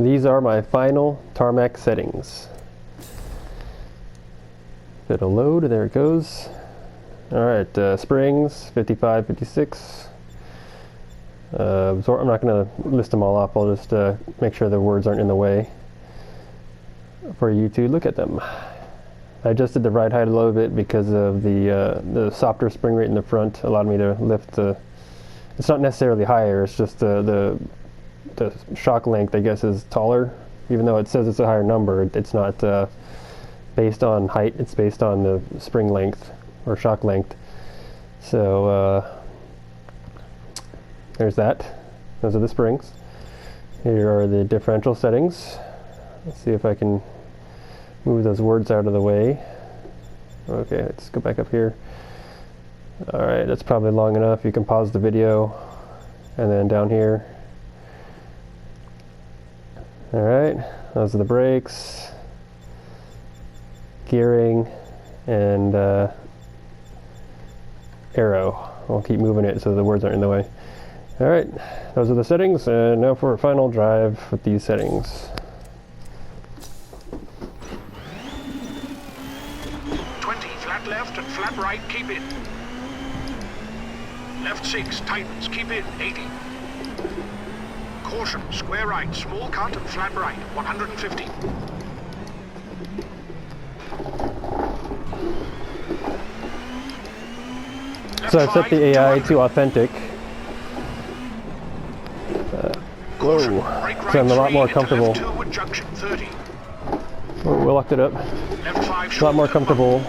These are my final Tarmac settings. It'll load, there it goes. Alright, springs, 55, 56. I'm not going to list them all off, I'll just make sure the words aren't in the way for you to look at them. I adjusted the ride height a little bit because of the softer spring rate in the front allowed me to lift it's not necessarily higher, it's just the shock length, I guess, is taller. Even though it says it's a higher number, it's not based on height, it's based on the spring length or shock length. So there's that. Those are the springs. Here are the differential settings. Let's see if I can move those words out of the way. Okay, let's go back up here. Alright, that's probably long enough. You can pause the video. And then down here. Alright, those are the brakes, gearing, and arrow. I'll keep moving it so the words aren't in the way. Alright, those are the settings, and now for a final drive with these settings. Flat left and flat right, keep in. Left 6, tightens, keep in, 80. Caution, square right, small cut and flat right, 150. So I've set the AI to authentic. Whoa, so I'm a lot more comfortable. Oh, we locked it up. A lot more comfortable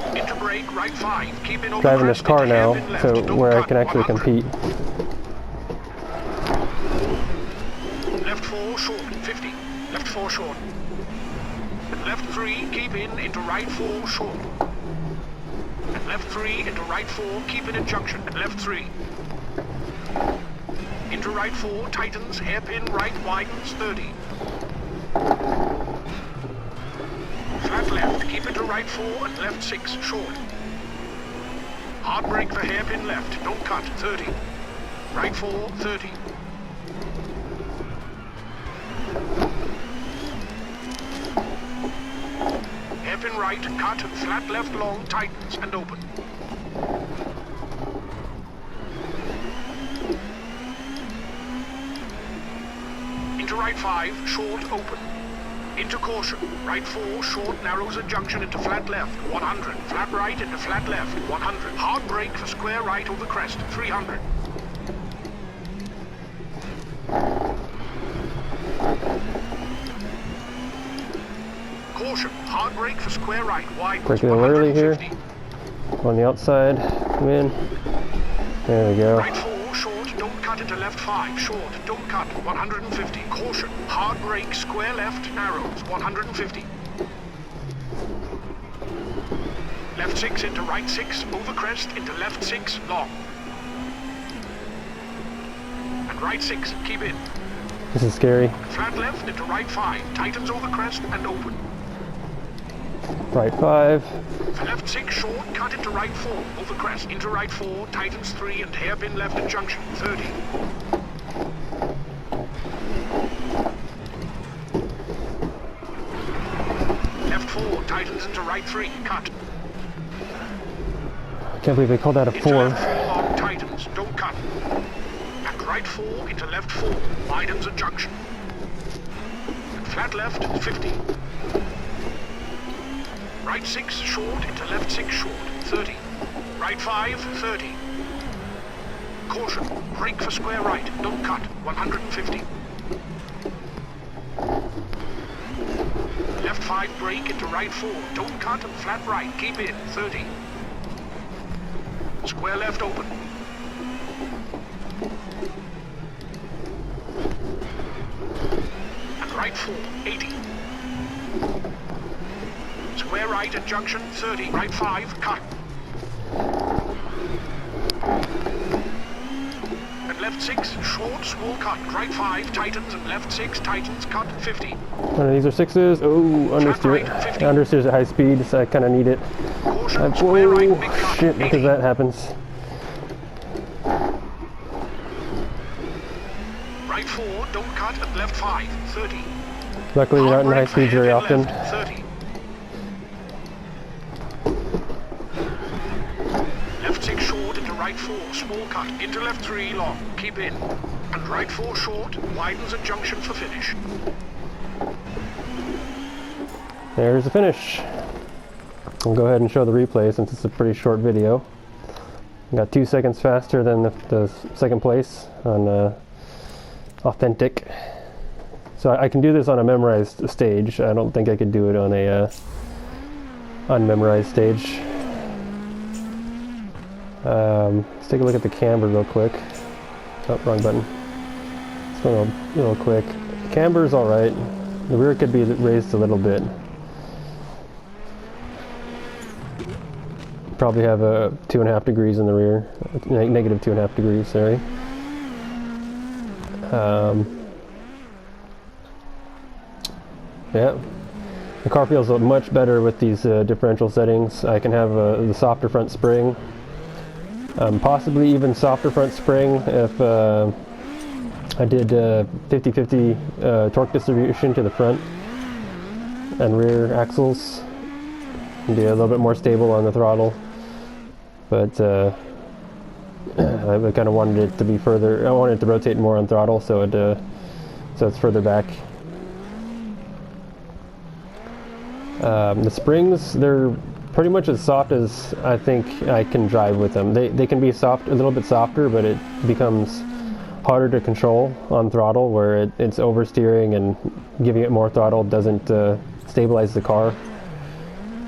driving this car now, so where I can actually compete. Left 4 short, 50. Left 4 short. Left 3, keep in, into right 4 short. And left 3, into right 4, keep in at junction. And left 3. Into right 4, tightens, hairpin, right, widens, 30. Flat left, keep into right 4 and left 6, short. Hard brake for hairpin left, don't cut, 30. Right 4, 30. Hairpin right, cut, flat left long, tightens and open. Into right 5, short, open. Into caution, right 4, short, narrows at junction into flat left, 100. Flat right into flat left, 100. Hard brake for square right over crest, 300. Caution, hard brake for square right, wide. Break it a little early here. On the outside, come in. There we go. Right 4, short, don't cut into left 5, short, don't cut, 150. Caution, hard brake, square left, narrows, 150. Left 6 into right 6, over crest, into left 6, long. And right 6, keep in. This is scary. Flat left into right 5, tightens over crest and open. Right 5. Left 6 short, cut into right 4, over crest, into right 4, tightens 3 and hairpin left at junction, 30. Left 4, tightens into right 3, cut. Can't believe they called that a 4. Left 4 long, tightens, don't cut. And right 4 into left 4, widens at junction. And flat left, 50. Right 6 short into left 6 short, 30. Right 5, 30. Caution, brake for square right, don't cut, 150. Left 5 brake into right 4, don't cut and flat right, keep in, 30. Square left open. And right 4, 80. Square right at junction, 30. Right 5, cut. And left 6, short, small cut. Right 5, tightens, and left 6, tightens, cut, 50. These are 6s. Oh, understeer. Right, Understeer's at high speed, so I kind of need it. Caution, square right, big cut, shit, 80. because that happens. Right 4, don't cut, and left 5, 30. Luckily, you're not in high speeds very often. Left, 30. Left 6 short into right 4, small cut. Into left 3, long. Keep in. And right 4 short, widens at junction for finish. There's the finish. I'll go ahead and show the replay since it's a pretty short video. Got 2 seconds faster than the second place on authentic. So I can do this on a memorized stage. I don't think I could do it on a unmemorized stage. Let's take a look at the camber real quick. Oh, wrong button. It's going a little quick. The camber's alright. The rear could be raised a little bit. Probably have a 2.5 degrees in the rear. Negative 2.5 degrees, sorry. Yeah, the car feels much better with these differential settings. I can have the softer front spring, possibly even softer front spring if I did 50-50 torque distribution to the front and rear axles. Be a little bit more stable on the throttle, but I kind of wanted it to be further. I wanted it to rotate more on throttle, so it's further back. The springs, they're pretty much as soft as I think I can drive with them. They can be soft, a little bit softer, but it becomes harder to control on throttle, where it's oversteering and giving it more throttle doesn't stabilize the car.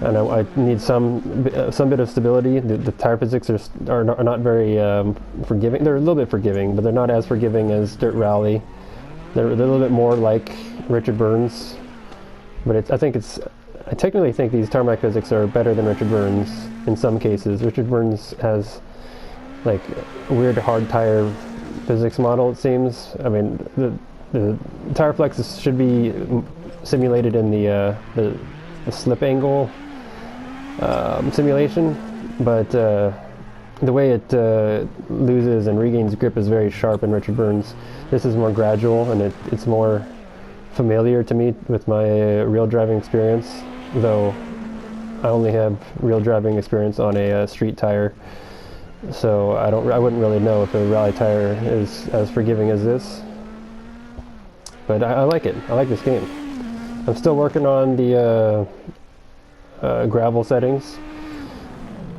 And I need some bit of stability. The tire physics are not very forgiving. They're a little bit forgiving, but they're not as forgiving as Dirt Rally. They're a little bit more like Richard Burns, but I technically think these tarmac physics are better than Richard Burns in some cases. Richard Burns has like a weird hard tire physics model, it seems. I mean, the tire flexes should be simulated in the slip angle simulation, but the way it loses and regains grip is very sharp in Richard Burns. This is more gradual, and it's more familiar to me with my real driving experience, though I only have real driving experience on a street tire, so I wouldn't really know if a rally tire is as forgiving as this. But I like it. I like this game. I'm still working on the gravel settings.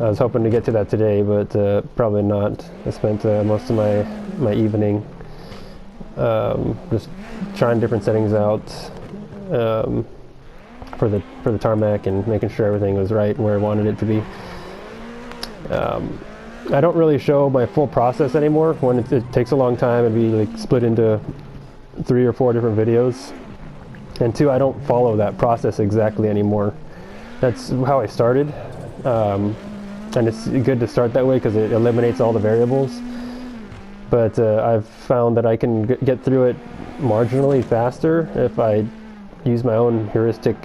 I was hoping to get to that today, but probably not. I spent most of my evening just trying different settings out for the tarmac and making sure everything was right and where I wanted it to be. I don't really show my full process anymore. When it takes a long time, it'd be like split into 3 or 4 different videos. And 2, I don't follow that process exactly anymore. That's how I started, and it's good to start that way because it eliminates all the variables. But I've found that I can get through it marginally faster if I use my own heuristic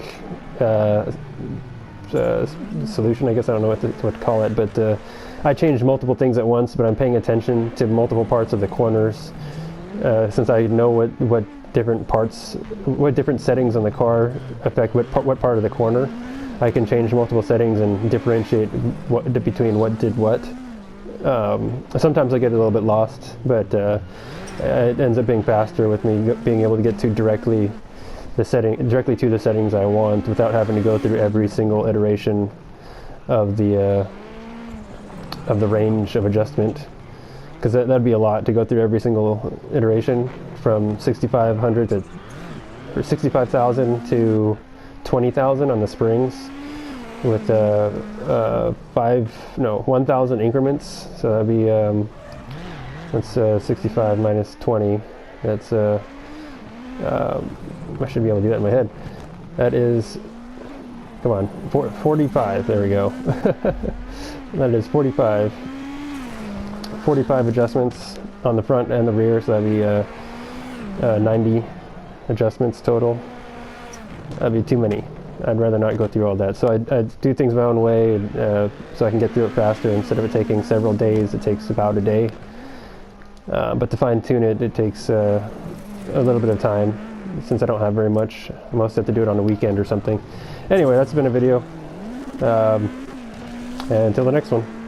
solution. I guess I don't know what to call it, but I change multiple things at once, but I'm paying attention to multiple parts of the corners, since I know what different settings on the car affect what part of the corner. I can change multiple settings and differentiate between what did what. Sometimes I get a little bit lost, but it ends up being faster with me being able to get to directly to the settings I want without having to go through every single iteration of the range of adjustment. Because that'd be a lot to go through every single iteration from 6,500 or 65,000 to 20,000 on the springs with 1,000 increments. So that'd be that's 65 minus 20. That's I should be able to do that in my head. That is, come on, 45. There we go. That is 45 adjustments on the front and the rear, so that'd be 90 adjustments total. That'd be too many. I'd rather not go through all that. So I'd do things my own way, so I can get through it faster. Instead of it taking several days, it takes about a day. But to fine tune it, it takes a little bit of time. since I don't have very much. I must have to do it on a weekend or something. Anyway, that's been a video. And until the next one.